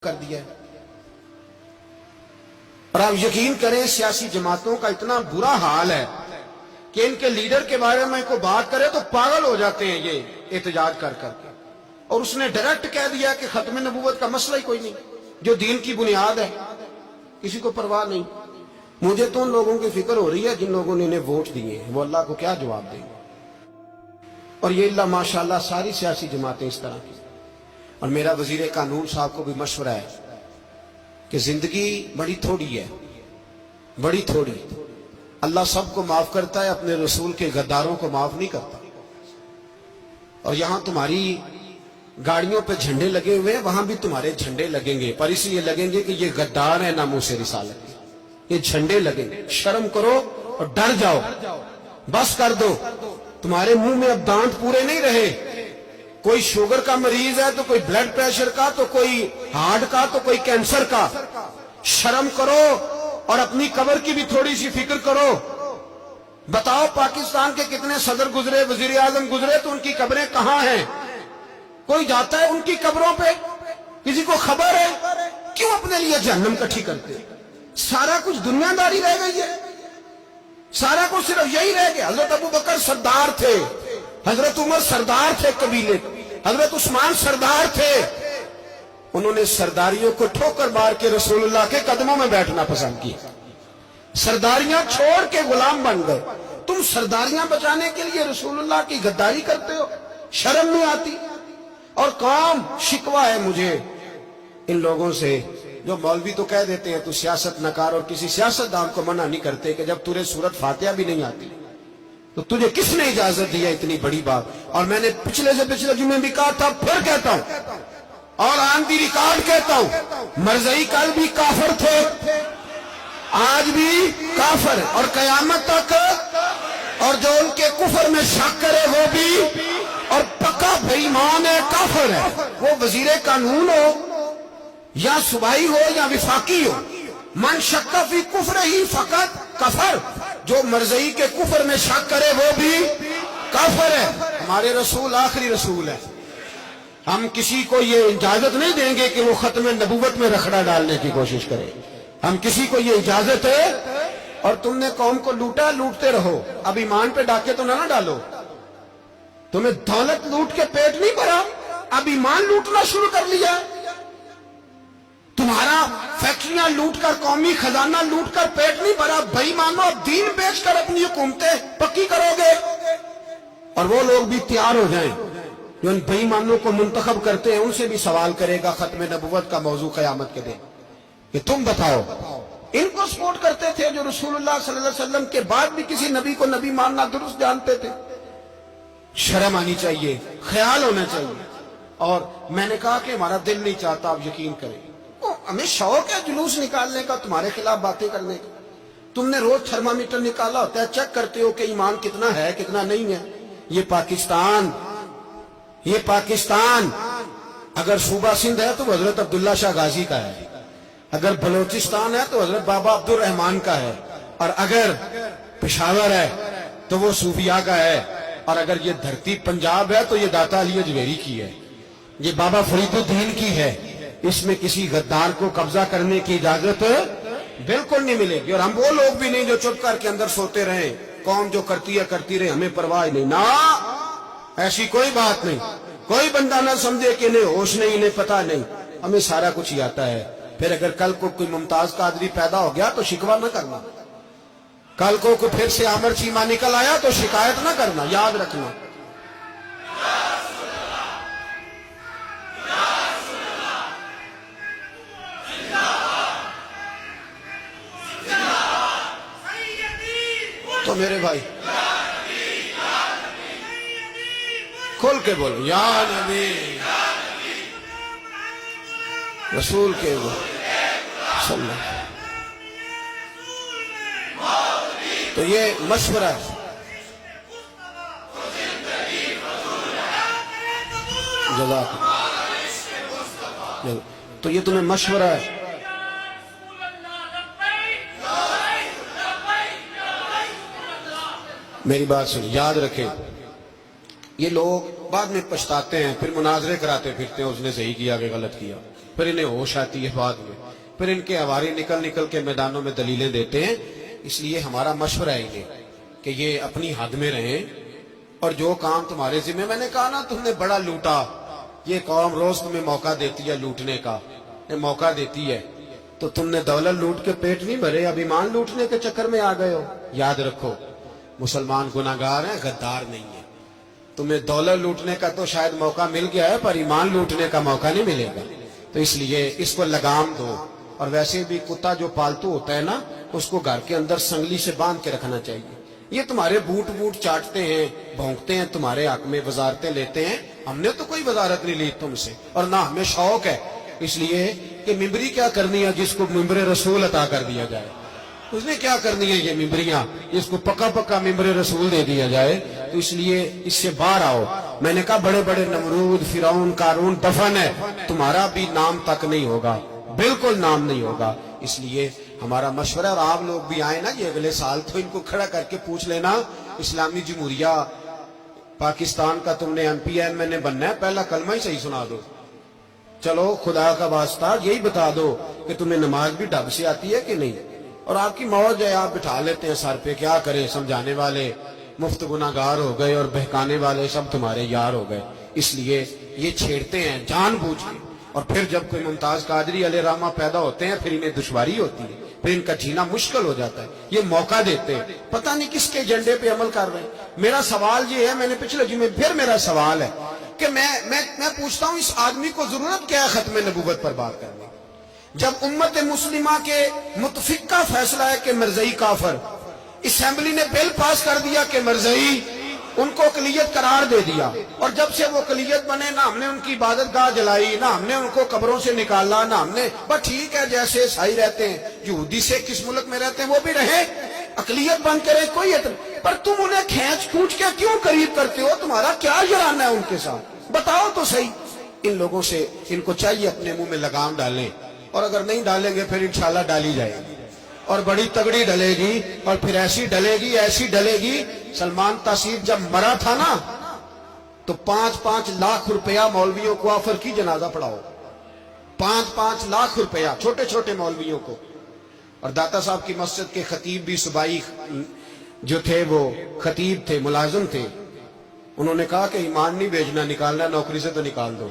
کر دیا ہے۔ اور آپ یقین کریں سیاسی جماعتوں کا اتنا برا حال ہے کہ ان کے لیڈر کے بارے میں کوئی بات کرے تو پاگل ہو جاتے ہیں یہ احتجاج کر کر کے۔ اور اس نے ڈائریکٹ کہہ دیا کہ ختم نبوت کا مسئلہ ہی کوئی نہیں، جو دین کی بنیاد ہے، کسی کو پرواہ نہیں۔ مجھے تو ان لوگوں کی فکر ہو رہی ہے جن لوگوں نے انہیں ووٹ دیے ہیں، وہ اللہ کو کیا جواب دیں گے۔ اور یہ اللہ ماشاءاللہ ساری سیاسی جماعتیں اس طرح کی۔ اور میرا وزیر قانون صاحب کو بھی مشورہ ہے کہ زندگی بڑی تھوڑی ہے، بڑی تھوڑی۔ اللہ سب کو معاف کرتا ہے، اپنے رسول کے غداروں کو معاف نہیں کرتا۔ اور یہاں تمہاری گاڑیوں پہ جھنڈے لگے ہوئے ہیں، وہاں بھی تمہارے جھنڈے لگیں گے، پر اس لیے لگیں گے کہ یہ غدار ہے ناموس رسالت کے، یہ جھنڈے لگیں گے۔ شرم کرو اور ڈر جاؤ، بس کر دو۔ تمہارے منہ میں اب دانت پورے نہیں رہے۔ کوئی شوگر کا مریض ہے تو کوئی بلڈ پریشر کا، تو کوئی ہارٹ کا، تو کوئی کینسر کا۔ شرم کرو اور اپنی قبر کی بھی تھوڑی سی فکر کرو۔ بتاؤ پاکستان کے کتنے صدر گزرے، وزیر اعظم گزرے، تو ان کی قبریں کہاں ہیں؟ کوئی جاتا ہے ان کی قبروں پہ؟ کسی کو خبر ہے؟ کیوں اپنے لیے جہنم کٹھی کرتے؟ سارا کچھ دنیا داری رہ گئی ہے، سارا کچھ صرف یہی رہ گیا۔ حضرت ابو بکر سردار تھے، حضرت عمر سردار تھے قبیلے، حضرت عثمان سردار تھے۔ انہوں نے سرداریوں کو ٹھوکر مار کے رسول اللہ کے قدموں میں بیٹھنا پسند کیا، سرداریاں چھوڑ کے غلام بن گئے۔ تم سرداریاں بچانے کے لیے رسول اللہ کی غداری کرتے ہو، شرم نہیں آتی؟ اور قوم شکوہ ہے مجھے ان لوگوں سے جو مولوی تو کہہ دیتے ہیں تو سیاست نکار، اور کسی سیاستدان کو منع نہیں کرتے کہ جب تجھے سورت فاتحہ بھی نہیں آتی تو تجھے کس نے اجازت دی ہے اتنی بڑی بات؟ اور میں نے پچھلے سے پچھلے جمعے بھی کہا تھا، پھر کہتا ہوں اور آن دی ریکارڈ کہتا ہوں، مرزائی کل بھی کافر تھے، آج بھی کافر ہے، اور قیامت تک۔ اور جو ان کے کفر میں شک کرے وہ بھی، اور پکا بے ایمان ہے، کافر ہے۔ وہ وزیر قانون ہو یا صوبائی ہو یا وفاقی ہو، من شک فی کفر ہی فقط کفر۔ جو مرزائی کے کفر میں شک کرے وہ بھی کافر ہے۔ ہمارے رسول آخری رسول ہے، ہم کسی کو یہ اجازت نہیں دیں گے کہ وہ ختم نبوت میں رکھڑا ڈالنے کی کوشش کرے، ہم کسی کو یہ اجازت ہے۔ اور تم نے قوم کو لوٹا، لوٹتے رہو، اب ایمان پہ ڈاکے تو نہ ڈالو۔ تمہیں دولت لوٹ کے پیٹ نہیں بھرا، اب ایمان لوٹنا شروع کر لیا۔ تمہارا فیکٹریاں لوٹ کر، قومی خزانہ لوٹ کر پیٹ نہیں بھرا، بھائی مانو اب دین بیچ کر اپنی حکومتیں پکی کرو گے۔ اور وہ لوگ بھی تیار ہو جائیں جو ان بھائی مانوں کو منتخب کرتے ہیں، ان سے بھی سوال کرے گا ختم نبوت کا موضوع قیامت کے دن کہ تم بتاؤ۔ ان کو سپورٹ کرتے تھے جو رسول اللہ صلی اللہ علیہ وسلم کے بعد بھی کسی نبی کو نبی ماننا درست جانتے تھے۔ شرم آنی چاہیے، خیال ہونا چاہیے۔ اور میں نے کہا کہ ہمارا دل نہیں چاہتا، آپ یقین کریں، ہمیں شوق ہے جلوس نکالنے کا، تمہارے خلاف باتیں کرنے کا۔ تم نے روز تھرمامیٹر نکالا ہوتا ہے، چیک کرتے ہو کہ ایمان کتنا ہے کتنا نہیں ہے۔ یہ پاکستان اگر صوبہ سندھ ہے تو حضرت عبداللہ شاہ غازی کا ہے، اگر بلوچستان ہے تو حضرت بابا عبد الرحمان کا ہے، اور اگر پشاور ہے تو وہ صوفیاء کا ہے، اور اگر یہ دھرتی پنجاب ہے تو یہ داتا علی اجمیری کی ہے، یہ بابا فرید الدین کی ہے۔ اس میں کسی غدار کو قبضہ کرنے کی اجازت بالکل نہیں ملے گی۔ اور ہم وہ لوگ بھی نہیں جو چپ کر کے اندر سوتے رہیں، قوم جو کرتی ہے کرتی رہے، ہمیں پرواہ نہیں۔ نہ، ایسی کوئی بات نہیں۔ کوئی بندہ نہ سمجھے کہ انہیں ہوش نہیں، انہیں پتہ نہیں، ہمیں سارا کچھ ہی آتا ہے۔ پھر اگر کل کو کوئی ممتاز قادری پیدا ہو گیا تو شکوہ نہ کرنا، کل کو کوئی پھر سے عامر چیمہ نکل آیا تو شکایت نہ کرنا، یاد رکھنا۔ تو میرے بھائی کھول کے بولو، یا نبی رسول کے صلی اللہ۔ تو یہ مشورہ ہے، جزاک اللہ۔ تو یہ تمہیں مشورہ ہے۔ میری بات سن، یاد رکھیں، یہ لوگ بعد میں پچھتاتے ہیں، پھر مناظرے کراتے پھرتے ہیں، اس نے صحیح کیا کہ غلط کیا۔ پھر انہیں ہوش آتی ہے بعد میں، پھر ان کے ہماری نکل نکل کے میدانوں میں دلیلیں دیتے ہیں. اس لیے ہمارا مشورہ ہے انہیں کہ یہ اپنی حد میں رہیں، اور جو کام تمہارے ذمہ، میں نے کہا نا تم نے بڑا لوٹا، یہ قوم روز تمہیں موقع دیتی ہے لوٹنے کا، یہ موقع دیتی ہے، تو تم نے دولت لوٹ کے پیٹ نہیں بھرے، اب ایمان لوٹنے کے چکر میں آ گئے ہو. یاد رکھو مسلمان گناہگار ہیں، غدار نہیں ہے. تمہیں دولت لوٹنے کا تو شاید موقع مل گیا ہے، پر ایمان لوٹنے کا موقع نہیں ملے گا. تو اس لیے اس کو لگام دو. اور ویسے بھی کتا جو پالتو ہوتا ہے نا، اس کو گھر کے اندر سنگلی سے باندھ کے رکھنا چاہیے. یہ تمہارے بوٹ چاٹتے ہیں، بھونکتے ہیں، تمہارے حق میں وزارتیں لیتے ہیں. ہم نے تو کوئی وزارت نہیں لی تم سے، اور نہ ہمیں شوق ہے. اس لیے کہ ممبری کیا کرنی ہے جس کو ممبر رسول عطا کر دیا جائے، اس نے کیا کرنی ہے یہ ممبریاں جس کو پکا پکا ممبر رسول دے دیا جائے. تو اس لیے اس سے باہر آؤ. میں نے کہا بڑے بڑے نمرود، فرعون، قارون دفن ہے، تمہارا بھی نام تک نہیں ہوگا، بالکل نام نہیں ہوگا. اس لیے ہمارا مشورہ، اور آپ لوگ بھی آئے نا یہ اگلے سال، تو ان کو کھڑا کر کے پوچھ لینا اسلامی جمہوریہ پاکستان کا تم نے MPN میں نے بننا ہے، پہلا کلمہ ہی صحیح سنا دو. چلو خدا کا واسطہ یہی بتا دو کہ تمہیں نماز بھی ڈھب سے آتی ہے کہ نہیں. اور آپ کی موج ہے، آپ بٹھا لیتے ہیں سر پہ، کیا کریں، سمجھانے والے مفت گناہگار ہو گئے اور بہکانے والے سب تمہارے یار ہو گئے. اس لیے یہ چھیڑتے ہیں جان بوجھ کے. اور پھر جب کوئی ممتاز قادری علیہ رحمہ پیدا ہوتے ہیں، پھر انہیں دشواری ہوتی ہے، پھر ان کا جینا مشکل ہو جاتا ہے. یہ موقع دیتے ہیں، پتہ نہیں کس کے ایجنڈے پہ عمل کر رہے ہیں. میرا سوال یہ ہے، میں نے پچھلے جمعے پھر میرا سوال ہے کہ میں پوچھتا ہوں اس آدمی کو ضرورت کیا ہے ختم نبوت پر بات کرنے، جب امت مسلمہ کے متفق کا فیصلہ ہے کہ مرزائی کافر، اسمبلی نے بل پاس کر دیا کہ مرزائی، ان کو اقلیت قرار دے دیا، اور جب سے وہ اقلیت بنے نہ ہم نے ان کی عبادت گاہ جلائی، نہ ہم نے ان کو قبروں سے نکالا، نہ ہم نے، بس ٹھیک ہے جیسے عیسائی رہتے ہیں، یہودی سے کس ملک میں رہتے ہیں وہ بھی رہے، اقلیت بن کے رہے، کوئی پر تم انہیں کھینچ کھوچ کے کیوں قریب کرتے ہو؟ تمہارا کیا جرانہ ہے ان کے ساتھ؟ بتاؤ تو صحیح. ان لوگوں سے ان کو چاہیے اپنے منہ میں لگام ڈالیں، اور اگر نہیں ڈالیں گے پھر انشاءاللہ ڈالی جائے گی، اور بڑی تگڑی ڈلے گی، اور پھر ایسی ڈلے گی ایسی ڈلے گی. سلمان تاثیر جب مرا تھا نا تو 5-5 لاکھ روپیہ مولویوں کو آفر کی جنازہ پڑھاؤ، 5-5 لاکھ روپیہ چھوٹے چھوٹے مولویوں کو. اور داتا صاحب کی مسجد کے خطیب بھی صوبائی جو تھے وہ خطیب تھے، ملازم تھے، انہوں نے کہا کہ ایمان نہیں بھیجنا، نکالنا نوکری سے تو نکال دو.